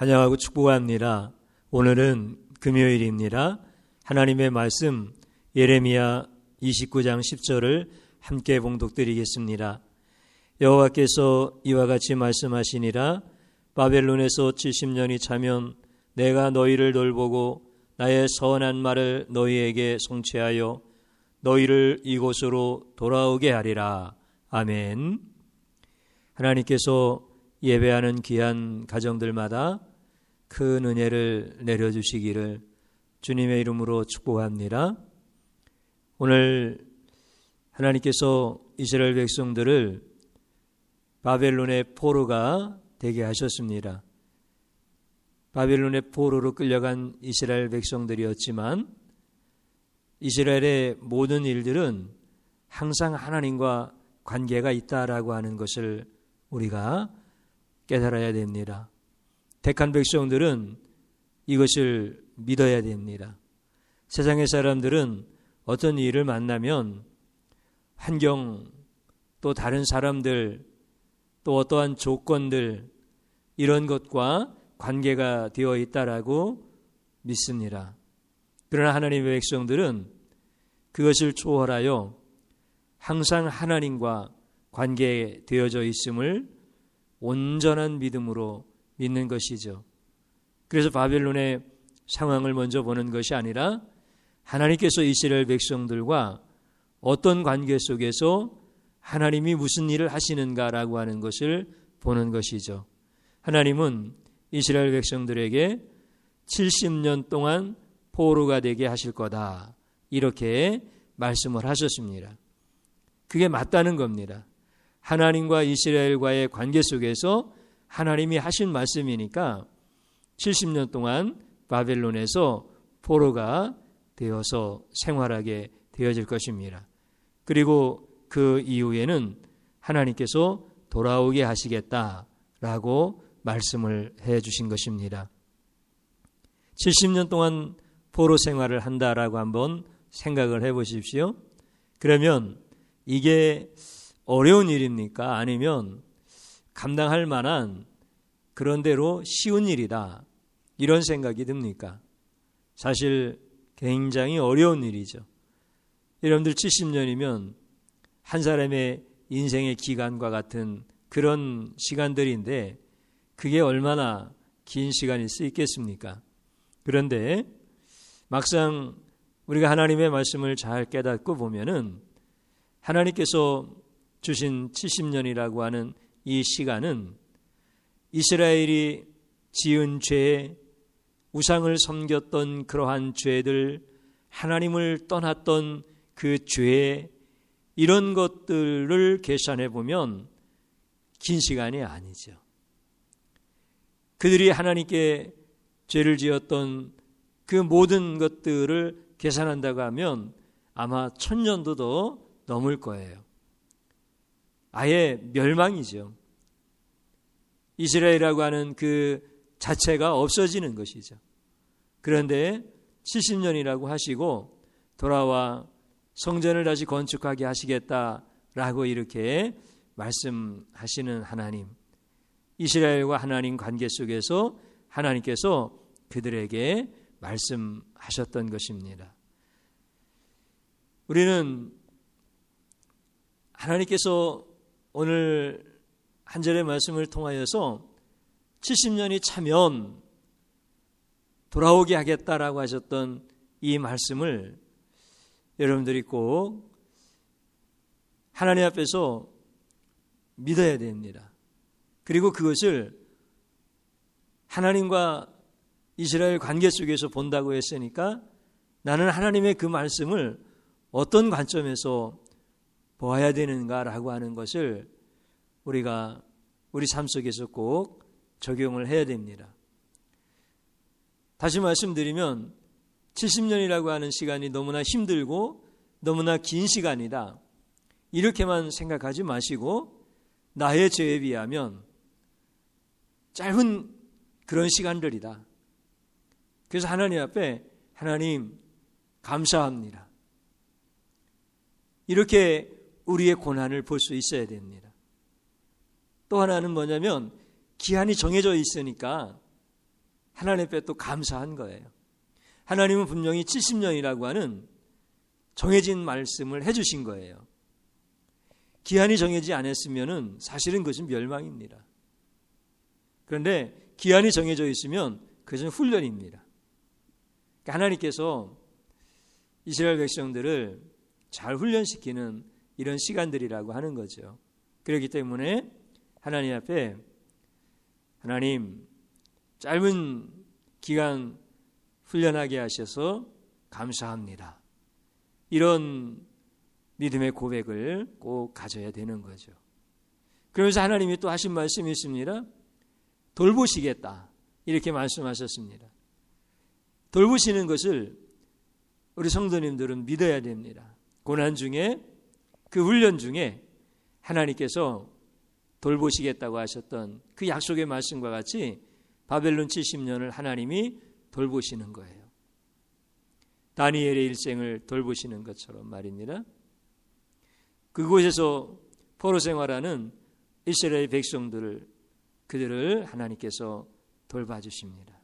환영하고 축복합니다. 오늘은 금요일입니다. 하나님의 말씀 예레미야 29장 10절을 함께 봉독드리겠습니다. 여호와께서 이와 같이 말씀하시니라. 바벨론에서 70년이 차면 내가 너희를 돌보고 나의 선한 말을 너희에게 성취하여 너희를 이곳으로 돌아오게 하리라. 아멘. 하나님께서 예배하는 귀한 가정들마다 큰 은혜를 내려주시기를 주님의 이름으로 축복합니다. 오늘 하나님께서 이스라엘 백성들을 바벨론의 포로가 되게 하셨습니다. 바벨론의 포로로 끌려간 이스라엘 백성들이었지만 이스라엘의 모든 일들은 항상 하나님과 관계가 있다라고 하는 것을 우리가 깨달아야 됩니다. 택한 백성들은 이것을 믿어야 됩니다. 세상의 사람들은 어떤 일을 만나면 환경, 또 다른 사람들, 또 어떠한 조건들, 이런 것과 관계가 되어 있다라고 믿습니다. 그러나 하나님의 백성들은 그것을 초월하여 항상 하나님과 관계되어져 있음을 온전한 믿음으로 믿는 것이죠. 그래서 바벨론의 상황을 먼저 보는 것이 아니라 하나님께서 이스라엘 백성들과 어떤 관계 속에서 하나님이 무슨 일을 하시는가라고 하는 것을 보는 것이죠. 하나님은 이스라엘 백성들에게 70년 동안 포로가 되게 하실 거다, 이렇게 말씀을 하셨습니다. 그게 맞다는 겁니다. 하나님과 이스라엘과의 관계 속에서 하나님이 하신 말씀이니까 70년 동안 바벨론에서 포로가 되어서 생활하게 되어질 것입니다. 그리고 그 이후에는 하나님께서 돌아오게 하시겠다라고 말씀을 해 주신 것입니다. 70년 동안 포로 생활을 한다라고 한번 생각을 해 보십시오. 그러면 이게 어려운 일입니까? 아니면 감당할 만한, 그런대로 쉬운 일이다, 이런 생각이 듭니까? 사실 굉장히 어려운 일이죠. 여러분들 70년이면 한 사람의 인생의 기간과 같은 그런 시간들인데 그게 얼마나 긴 시간일 수 있겠습니까? 그런데 막상 우리가 하나님의 말씀을 잘 깨닫고 보면은 하나님께서 주신 70년이라고 하는 이 시간은 이스라엘이 지은 죄, 우상을 섬겼던 그러한 죄들, 하나님을 떠났던 그 죄, 이런 것들을 계산해 보면 긴 시간이 아니죠. 그들이 하나님께 죄를 지었던 그 모든 것들을 계산한다고 하면 아마 1000년도 더 넘을 거예요. 아예 멸망이죠. 이스라엘이라고 하는 그 자체가 없어지는 것이죠. 그런데 70년이라고 하시고 돌아와 성전을 다시 건축하게 하시겠다라고 이렇게 말씀하시는 하나님, 이스라엘과 하나님 관계 속에서 하나님께서 그들에게 말씀하셨던 것입니다. 우리는 하나님께서 오늘 한 절의 말씀을 통하여서 70년이 차면 돌아오게 하겠다라고 하셨던 이 말씀을 여러분들이 꼭 하나님 앞에서 믿어야 됩니다. 그리고 그것을 하나님과 이스라엘 관계 속에서 본다고 했으니까 나는 하나님의 그 말씀을 어떤 관점에서 보아야 되는가라고 하는 것을 우리가 우리 삶 속에서 꼭 적용을 해야 됩니다. 다시 말씀드리면 70년이라고 하는 시간이 너무나 힘들고 너무나 긴 시간이다, 이렇게만 생각하지 마시고 나의 죄에 비하면 짧은 그런 시간들이다. 그래서 하나님 앞에 하나님 감사합니다, 이렇게 우리의 고난을 볼 수 있어야 됩니다. 또 하나는 뭐냐면 기한이 정해져 있으니까 하나님 앞에 또 감사한 거예요. 하나님은 분명히 70년이라고 하는 정해진 말씀을 해주신 거예요. 기한이 정해지지 않았으면 사실은 그것은 멸망입니다. 그런데 기한이 정해져 있으면 그것은 훈련입니다. 그러니까 하나님께서 이스라엘 백성들을 잘 훈련시키는 이런 시간들이라고 하는 거죠. 그렇기 때문에 하나님 앞에 하나님 짧은 기간 훈련하게 하셔서 감사합니다. 이런 믿음의 고백을 꼭 가져야 되는 거죠. 그러면서 하나님이 또 하신 말씀이 있습니다. 돌보시겠다 이렇게 말씀하셨습니다. 돌보시는 것을 우리 성도님들은 믿어야 됩니다. 고난 중에 그 훈련 중에 하나님께서 돌보시겠다고 하셨던 그 약속의 말씀과 같이 바벨론 70년을 하나님이 돌보시는 거예요. 다니엘의 일생을 돌보시는 것처럼 말입니다. 그곳에서 포로 생활하는 이스라엘 그들을 하나님께서 돌봐주십니다.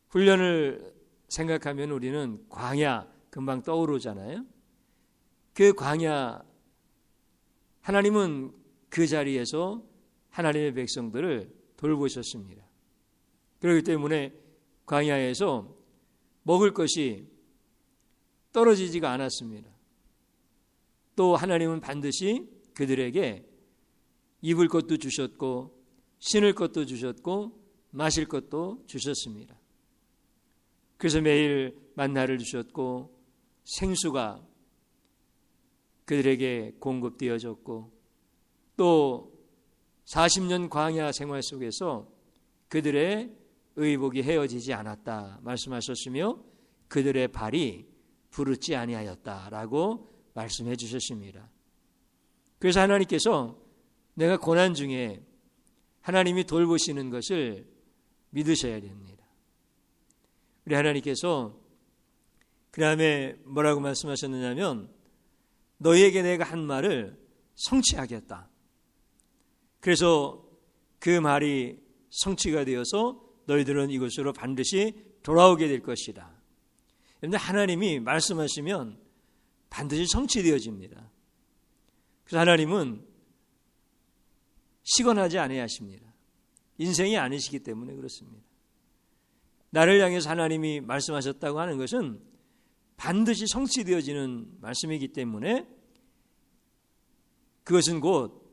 훈련을 생각하면 우리는 광야 금방 떠오르잖아요. 그 광야, 하나님은 그 자리에서 하나님의 백성들을 돌보셨습니다. 그렇기 때문에 광야에서 먹을 것이 떨어지지가 않았습니다. 또 하나님은 반드시 그들에게 입을 것도 주셨고 신을 것도 주셨고 마실 것도 주셨습니다. 그래서 매일 만나를 주셨고 생수가 그들에게 공급되어졌고 또 40년 광야 생활 속에서 그들의 의복이 헤어지지 않았다 말씀하셨으며 그들의 발이 부르지 아니하였다라고 말씀해 주셨습니다. 그래서 하나님께서 내가 고난 중에 하나님이 돌보시는 것을 믿으셔야 됩니다. 우리 하나님께서 그 다음에 뭐라고 말씀하셨느냐면 너희에게 내가 한 말을 성취하겠다. 그래서 그 말이 성취가 되어서 너희들은 이곳으로 반드시 돌아오게 될 것이다. 그런데 하나님이 말씀하시면 반드시 성취되어집니다. 그래서 하나님은 시건하지 아니하십니다. 인생이 아니시기 때문에 그렇습니다. 나를 향해서 하나님이 말씀하셨다고 하는 것은 반드시 성취되어지는 말씀이기 때문에 그것은 곧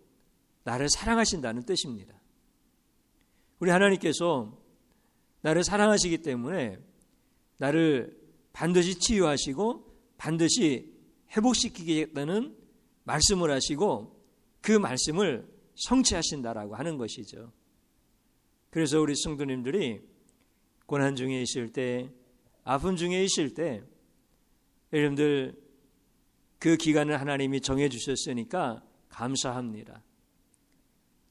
나를 사랑하신다는 뜻입니다. 우리 하나님께서 나를 사랑하시기 때문에 나를 반드시 치유하시고 반드시 회복시키겠다는 말씀을 하시고 그 말씀을 성취하신다라고 하는 것이죠. 그래서 우리 성도님들이 고난 중에 있을 때, 아픔 중에 있을 때 여러분들 그 기간을 하나님이 정해 주셨으니까 감사합니다.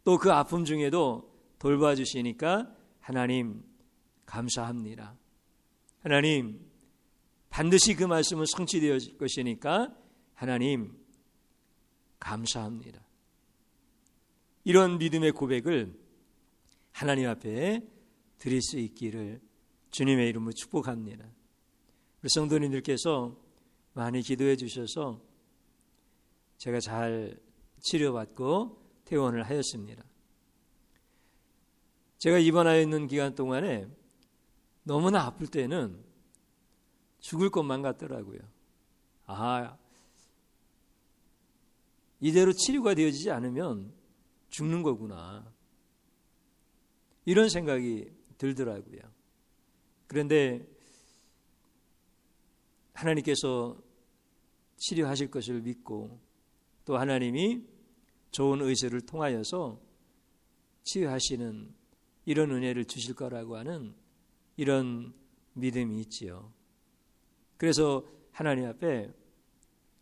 또 그 아픔 중에도 돌봐주시니까 하나님 감사합니다. 하나님 반드시 그 말씀은 성취되어질 것이니까 하나님 감사합니다. 이런 믿음의 고백을 하나님 앞에 드릴 수 있기를 주님의 이름으로 축복합니다. 우리 성도님들께서 많이 기도해 주셔서 제가 잘 치료받고 퇴원을 하였습니다. 제가 입원하여 있는 기간 동안에 너무나 아플 때는 죽을 것만 같더라고요. 이대로 치료가 되어지지 않으면 죽는 거구나. 이런 생각이 들더라고요. 그런데 하나님께서 치료하실 것을 믿고 또 하나님이 좋은 의사를 통하여서 치유하시는 이런 은혜를 주실 거라고 하는 이런 믿음이 있지요. 그래서 하나님 앞에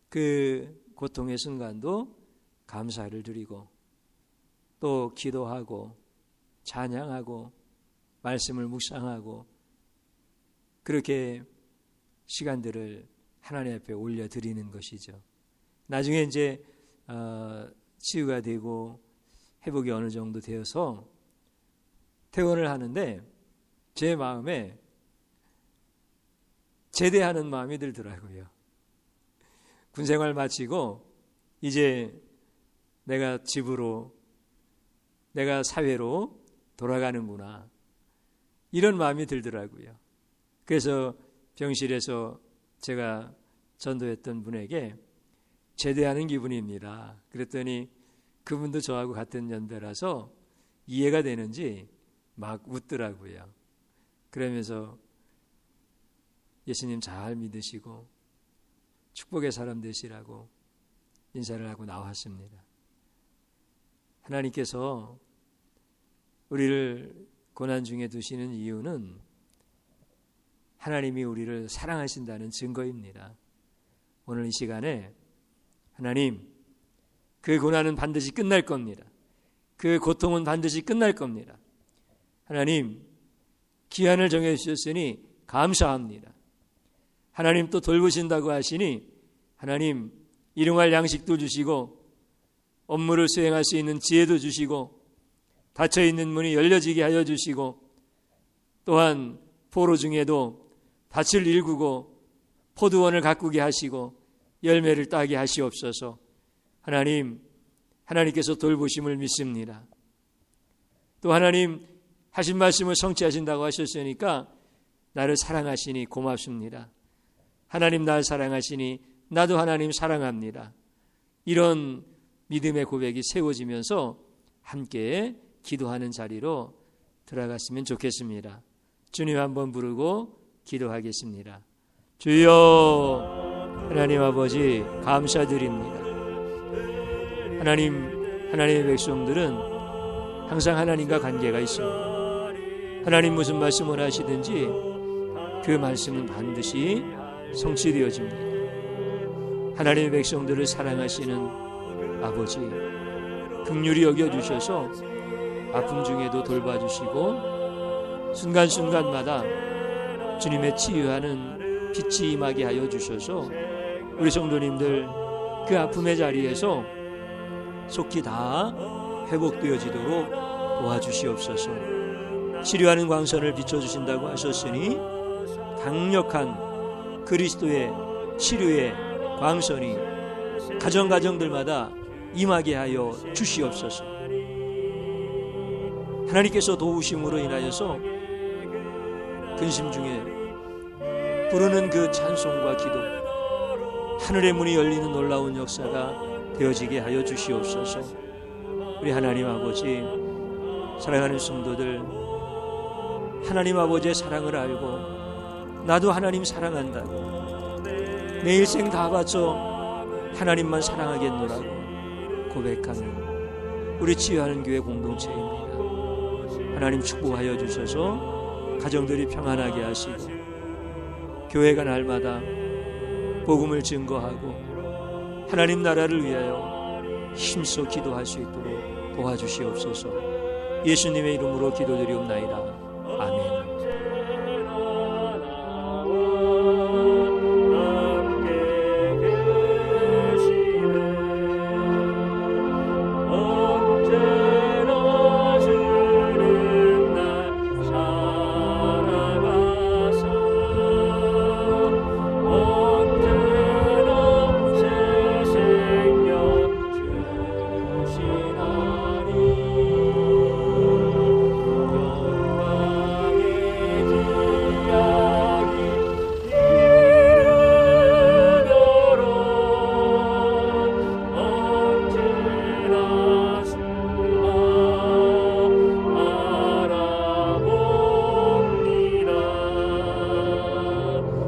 그 고통의 순간도 감사를 드리고 또 기도하고 찬양하고 말씀을 묵상하고 그렇게 시간들을 하나님 앞에 올려드리는 것이죠. 나중에 이제 치유가 되고 회복이 어느 정도 되어서 퇴원을 하는데 제 마음에 제대하는 마음이 들더라고요. 군생활 마치고 이제 내가 집으로, 내가 사회로 돌아가는구나, 이런 마음이 들더라고요. 그래서 병실에서 제가 전도했던 분에게 제대하는 기분입니다. 그랬더니 그분도 저하고 같은 연배라서 이해가 되는지 막 웃더라고요. 그러면서 예수님 잘 믿으시고 축복의 사람 되시라고 인사를 하고 나왔습니다. 하나님께서 우리를 고난 중에 두시는 이유는 하나님이 우리를 사랑하신다는 증거입니다. 오늘 이 시간에 하나님, 그 고난은 반드시 끝날 겁니다. 그 고통은 반드시 끝날 겁니다. 하나님, 기한을 정해주셨으니 감사합니다. 하나님 또 돌보신다고 하시니 하나님, 일용할 양식도 주시고 업무를 수행할 수 있는 지혜도 주시고 닫혀있는 문이 열려지게 하여 주시고 또한 포로 중에도 밭을 일구고 포도원을 가꾸게 하시고 열매를 따게 하시옵소서. 하나님, 하나님께서 돌보심을 믿습니다. 또 하나님 하신 말씀을 성취하신다고 하셨으니까 나를 사랑하시니 고맙습니다. 하나님 날 사랑하시니 나도 하나님 사랑합니다. 이런 믿음의 고백이 세워지면서 함께 기도하는 자리로 들어갔으면 좋겠습니다. 주님 한번 부르고 기도하겠습니다. 주여, 하나님 아버지 감사드립니다. 하나님의 백성들은 항상 하나님과 관계가 있습니다. 하나님 무슨 말씀을 하시든지 그 말씀은 반드시 성취되어집니다. 하나님의 백성들을 사랑하시는 아버지, 긍휼히 여겨주셔서 아픔 중에도 돌봐주시고 순간순간마다 주님의 치유하는 빛이 임하게 하여 주셔서 우리 성도님들 그 아픔의 자리에서 속히 다 회복되어지도록 도와주시옵소서. 치료하는 광선을 비춰주신다고 하셨으니 강력한 그리스도의 치료의 광선이 가정가정들마다 임하게 하여 주시옵소서. 하나님께서 도우심으로 인하여서 근심 중에 부르는 그 찬송과 기도, 하늘의 문이 열리는 놀라운 역사가 되어지게 하여 주시옵소서. 우리 하나님 아버지, 사랑하는 성도들, 하나님 아버지의 사랑을 알고 나도 하나님 사랑한다고 내 일생 다 바쳐 하나님만 사랑하겠노라고 고백하는 우리 치유하는 교회 공동체입니다. 하나님 축복하여 주셔서 가정들이 평안하게 하시고 교회가 날마다 복음을 증거하고 하나님 나라를 위하여 힘써 기도할 수 있도록 도와주시옵소서. 예수님의 이름으로 기도드리옵나이다. 아멘.